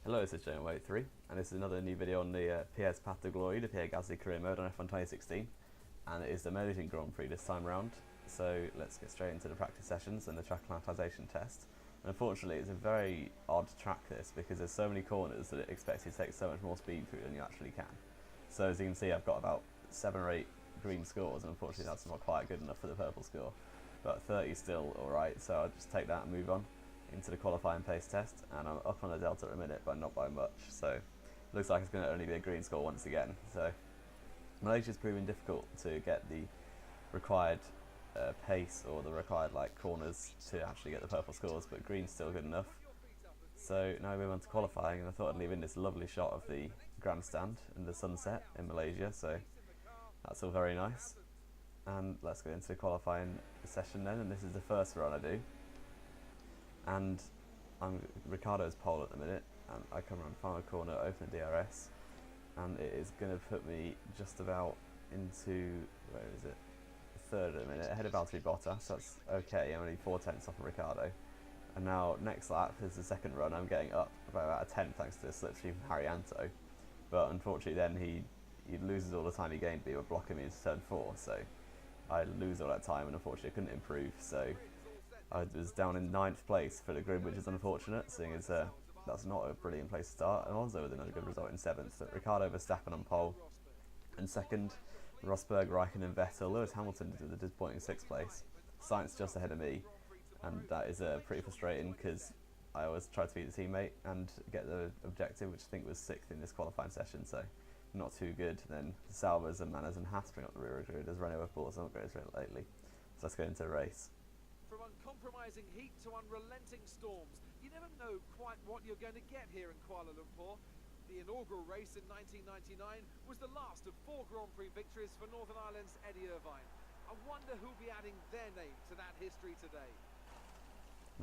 Hello, this is Joe83, and this is another new video on the Pierre's Path to Glory, the Pierre Gasly career mode on F1 2016, and it is the Malaysian Grand Prix this time round. So let's get straight into the practice sessions and the track acclimatization test. And unfortunately, it's a very odd track this because there's so many corners that it expects you to take so much more speed through than you actually can. So as you can see, I've got about 7 or 8 green scores, and unfortunately that's not quite good enough for the purple score. But 30 is still alright, so I'll just take that and move on into the qualifying pace test, and I'm up on the delta at a minute, but not by much, so looks like it's going to only be a green score once again. So Malaysia's proving difficult to get the required pace or the required corners to actually get the purple scores, but green's still good enough. So now we move on to qualifying, and I thought I'd leave in this lovely shot of the grandstand and the sunset in Malaysia, so that's all very nice. And let's go into the qualifying session then, and this is the first run I do. And I'm Ricardo's pole at the minute, and I come around final corner, open the DRS, and it is going to put me just about into, where is it, third at the minute, ahead of Valtteri Bottas, so that's okay. I'm only 4 tenths off of Ricardo. And now next lap is the second run, I'm getting up by about a tenth thanks to the slipstream from Haryanto, but unfortunately then he loses all the time he gained, but he was blocking me into turn 4, so I lose all that time, and unfortunately I couldn't improve, so I was down in 9th place for the grid, which is unfortunate, seeing as that's not a brilliant place to start. Alonso with another good result in 7th. Ricardo Verstappen on pole, and 2nd, Rosberg, Raikkonen and Vettel. Lewis Hamilton with a disappointing 6th place. Sainz just ahead of me, and that is pretty frustrating because I always try to beat the teammate and get the objective, which I think was 6th in this qualifying session, so not too good. Then Salvas and Manners and Haas bring up the rear of the grid as Renault have bought some upgrades lately. So let's go into the race. From uncompromising heat to unrelenting storms, you never know quite what you're going to get here in Kuala Lumpur. The inaugural race in 1999 was the last of 4 Grand Prix victories for Northern Ireland's Eddie Irvine. I wonder who'll be adding their name to that history today.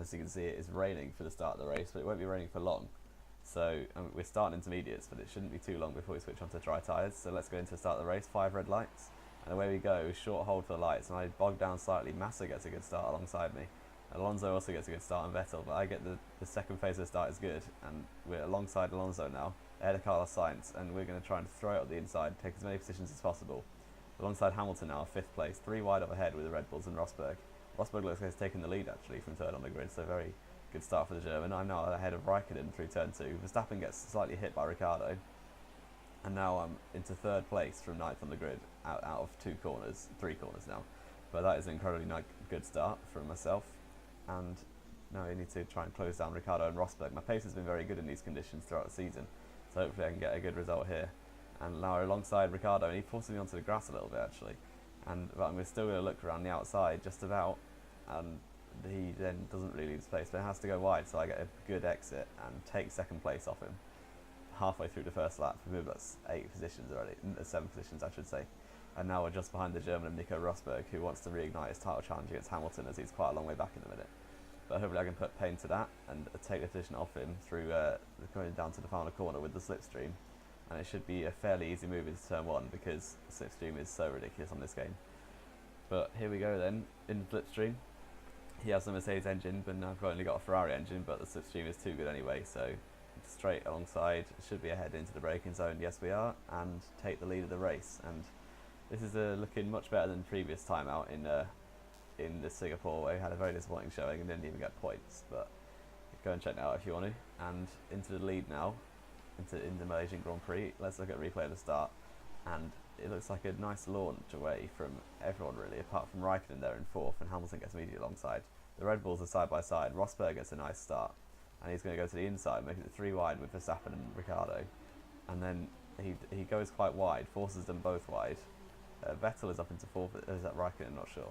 As you can see, it is raining for the start of the race, but it won't be raining for long. So we're starting intermediates, but it shouldn't be too long before we switch on to dry tyres. So let's go into the start of the race. 5 red lights. And away we go, short hold for the lights, and I bog down slightly. Massa gets a good start alongside me. Alonso also gets a good start on Vettel, but I get the second phase of the start is good, and we're alongside Alonso now, ahead of Carlos Sainz, and we're going to try and throw it up the inside, take as many positions as possible. Alongside Hamilton now, 5th place, 3 wide up ahead with the Red Bulls and Rosberg. Rosberg looks like he's taking the lead actually from 3rd on the grid, so very good start for the German. I'm now ahead of Raikkonen through turn 2. Verstappen gets slightly hit by Ricardo. And now I'm into 3rd place from 9th on the grid, out of 3 corners now. But that is an incredibly good start from myself. And now I need to try and close down Ricardo and Rosberg. My pace has been very good in these conditions throughout the season, so hopefully I can get a good result here. And now alongside Ricardo, and he forces me onto the grass a little bit actually. But I'm still going to look around the outside just about, and he then doesn't really lose pace, but it has to go wide, so I get a good exit and take 2nd place off him. Halfway through the first lap, we moved up 8 positions already, 7 positions I should say, and now we're just behind the German of Nico Rosberg, who wants to reignite his title challenge against Hamilton, as he's quite a long way back in the minute. But hopefully I can put pain to that and take the position off him through going down to the final corner with the slipstream, and it should be a fairly easy move into turn 1 because the slipstream is so ridiculous on this game. But here we go then, in the slipstream. He has the Mercedes engine, but now I've only got a Ferrari engine, but the slipstream is too good anyway, so straight alongside, should be ahead into the braking zone, yes we are, and take the lead of the race. And this is looking much better than previous time out in the Singapore, where we had a very disappointing showing and didn't even get points, but go and check that out if you want to. And into the lead now, in the Malaysian Grand Prix. Let's look at replay of the start, and it looks like a nice launch away from everyone really, apart from Raikkonen there in 4th, and Hamilton gets immediately alongside. The Red Bulls are side by side. Rosberg gets a nice start, and he's going to go to the inside, making it 3 wide with Verstappen and Ricardo, and then he goes quite wide, forces them both wide. Vettel is up into 4th, is that Raikkonen? I'm not sure,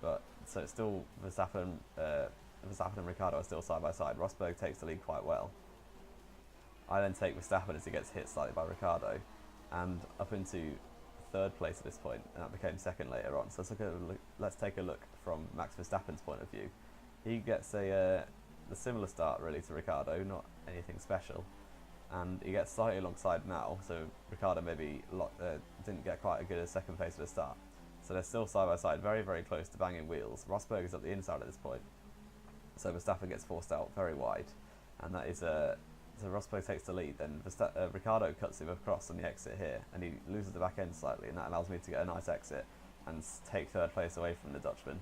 but so it's still Verstappen and Ricardo are still side by side. Rosberg takes the lead quite well. I then take Verstappen as he gets hit slightly by Ricardo, and up into 3rd place at this point, and that became 2nd later on. So let's take a look from Max Verstappen's point of view. He gets a similar start really to Ricardo, not anything special, and he gets slightly alongside now, so Ricardo maybe didn't get quite a good 2nd place at the start. So they're still side by side, very very close to banging wheels. Rosberg is up the inside at this point, so Verstappen gets forced out very wide, and that is so Rosberg takes the lead, then Ricciardo cuts him across on the exit here, and he loses the back end slightly, and that allows me to get a nice exit and take third place away from the Dutchman.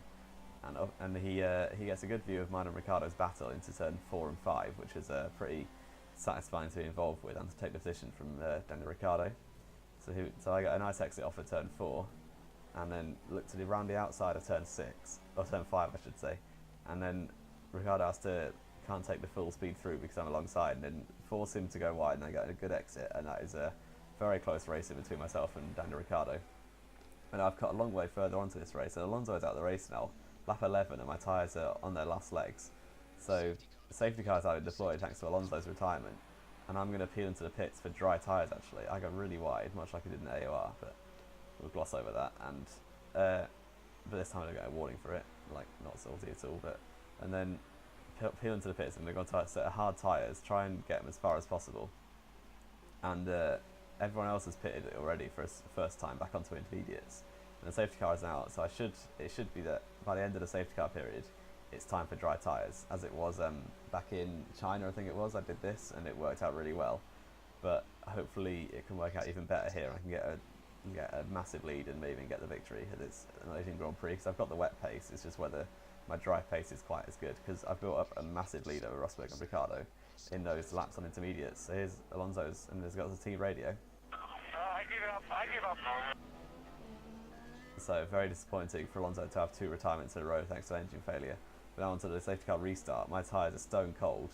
And he gets a good view of mine and Ricciardo's battle into turn 4 and 5, which is pretty satisfying to be involved with and to take the position from Daniel Ricciardo. So I get a nice exit off of turn 4, and then look to round the outside of turn 6, or turn 5 I should say, and then Ricciardo can't take the full speed through because I'm alongside, and then force him to go wide, and I get a good exit, and that is a very close race in between myself and Daniel Ricciardo. And I've cut a long way further onto this race, and Alonso is out of the race now, lap 11, and my tyres are on their last legs. So the safety cars have been deployed thanks to Alonso's retirement, and I'm going to peel into the pits for dry tyres actually. I go really wide, much like I did in AOR, but we'll gloss over that, and but this time I don't get a warning for it, like not salty at all, and then peel into the pits, and they're going to set hard tyres, try and get them as far as possible, and everyone else has pitted already for his first time back onto intermediates, and the safety car is out, so it should be that by the end of the safety car period it's time for dry tyres, as it was back in China I think it was. I did this and it worked out really well, but hopefully it can work out even better here. I can get a massive lead and maybe even get the victory at this Malaysian Grand Prix, because I've got the wet pace. It's just whether my dry pace is quite as good, because I've built up a massive lead over Rosberg and Ricciardo in those laps on intermediates. So here's Alonso's, and there's got the team radio. I give up. So very disappointing for Alonso to have 2 retirements in a row thanks to engine failure. But now onto the safety car restart. My tyres are stone cold,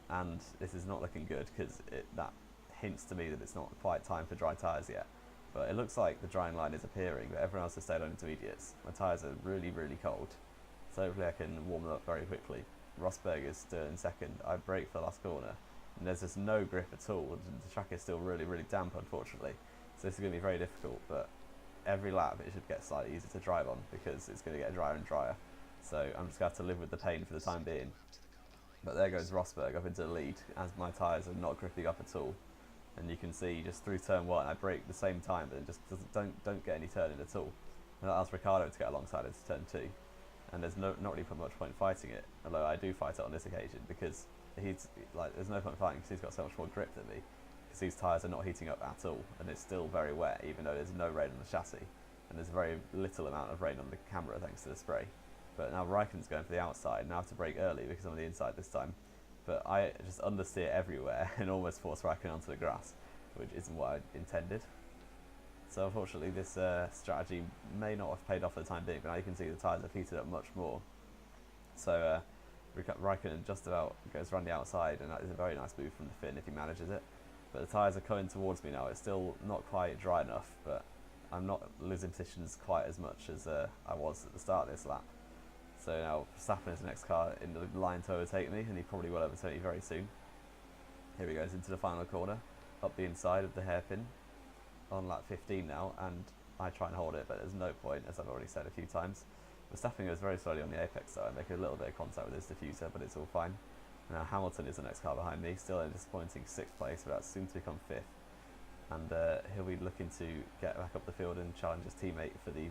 and this is not looking good, because that hints to me that it's not quite time for dry tyres yet. But it looks like the drying line is appearing, but everyone else has stayed on intermediates. My tyres are really, really cold, so hopefully I can warm them up very quickly. Rosberg is still in second. I brake for the last corner, and there's just no grip at all. The track is still really, really damp, unfortunately. So this is going to be very difficult, but every lap it should get slightly easier to drive on, because it's going to get drier and drier. So I'm just going to have to live with the pain for the time being. But there goes Rosberg up into the lead, as my tyres are not gripping up at all. And you can see just through turn 1 I brake the same time, but it just don't get any turning at all. And that allows Ricciardo to get alongside into turn 2. And there's not really much point fighting it, although I do fight it on this occasion, because there's no point fighting because he's got so much more grip than me, because these tyres are not heating up at all, and it's still very wet even though there's no rain on the chassis, and there's very little amount of rain on the camera thanks to the spray. But now Raikkonen's going for the outside, and I have to brake early because I'm on the inside this time. But I just understeer everywhere and almost force Raikkonen onto the grass, which isn't what I intended. So unfortunately this strategy may not have paid off for the time being, but now you can see the tyres have heated up much more. So Raikkonen just about goes around the outside, and that is a very nice move from the Finn if he manages it. But the tyres are coming towards me now. It's still not quite dry enough, but I'm not losing positions quite as much as I was at the start of this lap. So now Verstappen is the next car in the line to overtake me, and he probably will overtake me very soon. Here he goes into the final corner, up the inside of the hairpin, on lap 15 now, and I try and hold it, but there's no point, as I've already said a few times. Verstappen goes very slowly on the apex though, and make a little bit of contact with his diffuser, but it's all fine. Now Hamilton is the next car behind me, still in a disappointing 6th place, but that's soon to become 5th. And he'll be looking to get back up the field and challenge his teammate for the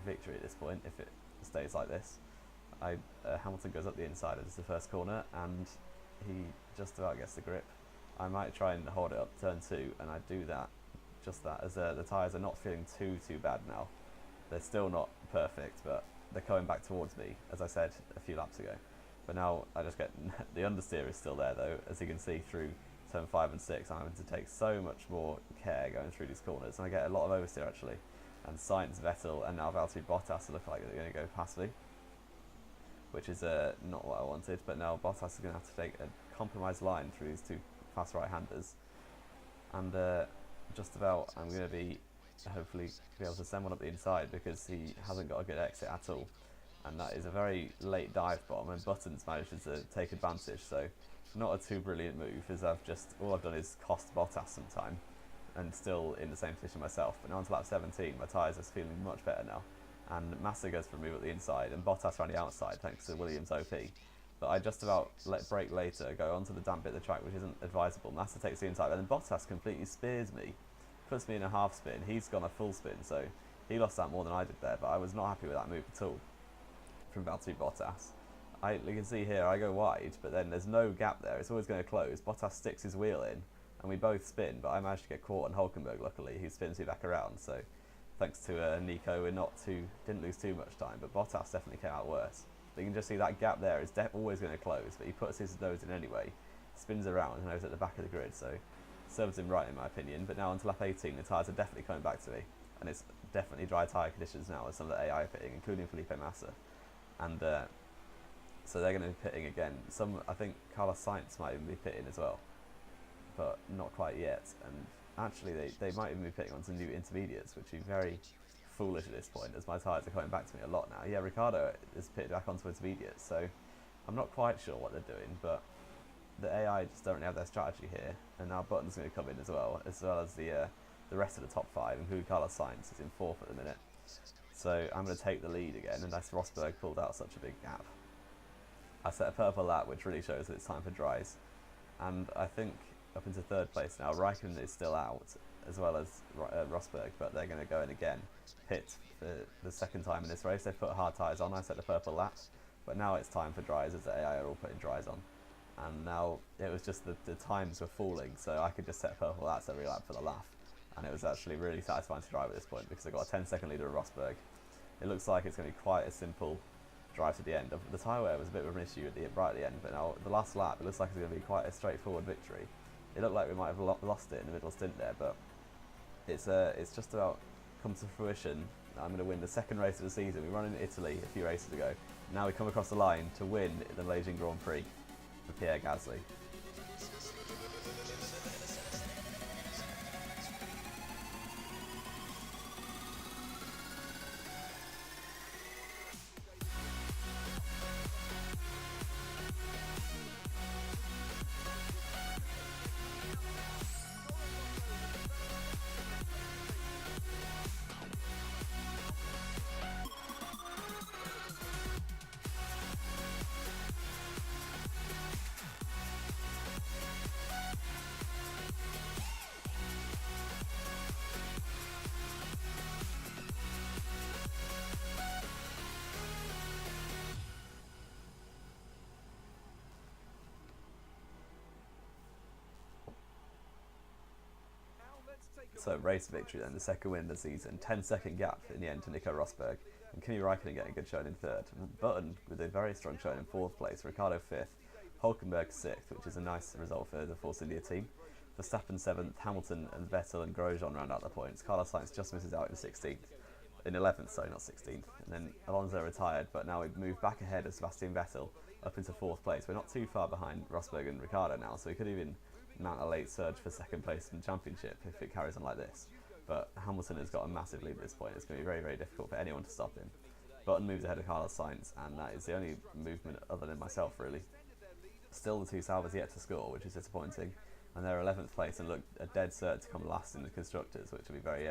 victory at this point, if it stays like this. Hamilton goes up the inside as the first corner, and he just about gets the grip. I might try and hold it up turn 2, and I do that, just that, as the tyres are not feeling too bad now. They're still not perfect, but they're coming back towards me, as I said a few laps ago. But now I just get, the understeer is still there though, as you can see through turn 5 and 6, I'm having to take so much more care going through these corners, and I get a lot of oversteer actually. And Sainz, Vettel, and now Valtteri Bottas look like they're going to go past me, which is not what I wanted. But now Bottas is going to have to take a compromised line through these 2 fast right-handers, and just about I'm going to be hopefully be able to send one up the inside, because he hasn't got a good exit at all, and that is a very late dive bomb, and Buttons manages to take advantage. So not a too brilliant move, as all I've done is cost Bottas some time, and still in the same position myself. But now onto lap 17, my tyres are feeling much better now, and Massa goes for a move at the inside, and Bottas around the outside thanks to Williams OP. But I just about let brake later, go onto the damp bit of the track, which isn't advisable. Massa takes the inside, and then Bottas completely spears me, puts me in a half spin. He's gone a full spin, so he lost that more than I did there, but I was not happy with that move at all from Valtteri Bottas. you can see here, I go wide, but then there's no gap there. It's always going to close. Bottas sticks his wheel in, and we both spin, but I managed to get caught on Hulkenberg, luckily, who spins me back around. So thanks to Nico, didn't lose too much time, but Bottas definitely came out worse. But you can just see that gap there is always going to close, but he puts his nose in anyway, spins around, and goes at the back of the grid, so serves him right in my opinion. But now onto lap 18, the tyres are definitely coming back to me, and it's definitely dry tyre conditions now with some of the AI pitting, including Felipe Massa. And so they're going to be pitting again. I think Carlos Sainz might even be pitting as well, but not quite yet. And actually, they might even be pitting on some new intermediates, which is very foolish at this point, as my tyres are coming back to me a lot now. Yeah, Ricciardo is pitted back onto intermediates, so I'm not quite sure what they're doing, but the AI just don't really have their strategy here. And now Button's going to come in as well as the rest of the top 5, including Carlos Sainz, who's in 4th at the minute. So I'm going to take the lead again, and that's Rosberg pulled out such a big gap. I set a purple lap, which really shows that it's time for dries. And I think up into 3rd place now, Raikkonen is still out, as well as Rosberg, but they're going to go in again, pit for the 2nd time in this race. They've put hard tyres on. I set the purple lap, but now it's time for dries, as the AI are all putting dries on. And now it was just the times were falling, so I could just set purple laps every lap for the laugh. And it was actually really satisfying to drive at this point, because I got a 10-second lead of Rosberg. It looks like it's going to be quite a simple drive to the end. The tyre wear was a bit of an issue right at the end, but now the last lap, it looks like it's going to be quite a straightforward victory. It looked like we might have lost it in the middle stint there, but it's just about come to fruition. I'm going to win the 2nd race of the season. We ran in Italy a few races ago. Now we come across the line to win the Malaysian Grand Prix for Pierre Gasly. So race victory then, the 2nd win of the season, 10-second gap in the end to Nico Rosberg, and Kimi Raikkonen getting a good showing in 3rd. Button with a very strong showing in 4th place, Ricciardo 5th, Hulkenberg 6th, which is a nice result for the Force India team. Verstappen 7th, Hamilton and Vettel and Grosjean round out the points. Carlos Sainz just misses out in 16th, in 11th, sorry, not 16th. And then Alonso retired, but now we've moved back ahead of Sebastian Vettel up into 4th place. We're not too far behind Rosberg and Ricciardo now, so we could even mount a late surge for 2nd place in the championship if it carries on like this. But Hamilton has got a massive lead at this point. It's going to be very, very difficult for anyone to stop him. Button moves ahead of Carlos Sainz, and that is the only movement other than myself, really. Still, the 2 Salvas yet to score, which is disappointing. And they're 11th place and look a dead cert to come last in the Constructors, which will be very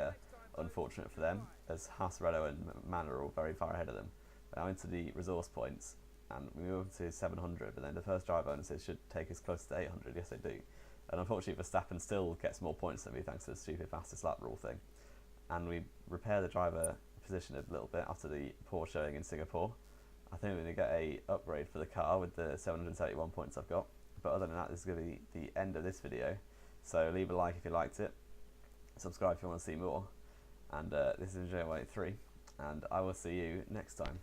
unfortunate for them, as Haas, Renault and Mann are all very far ahead of them. But now into the resource points, and we move to 700, but then the first drive bonuses should take us close to 800, yes they do. And unfortunately Verstappen still gets more points than me thanks to the stupid fastest lap rule thing. And we repair the driver position a little bit after the poor showing in Singapore. I think we're going to get a upgrade for the car with the 771 points I've got. But other than that, this is going to be the end of this video. So leave a like if you liked it, subscribe if you want to see more. And this is Enjoy 183, and I will see you next time.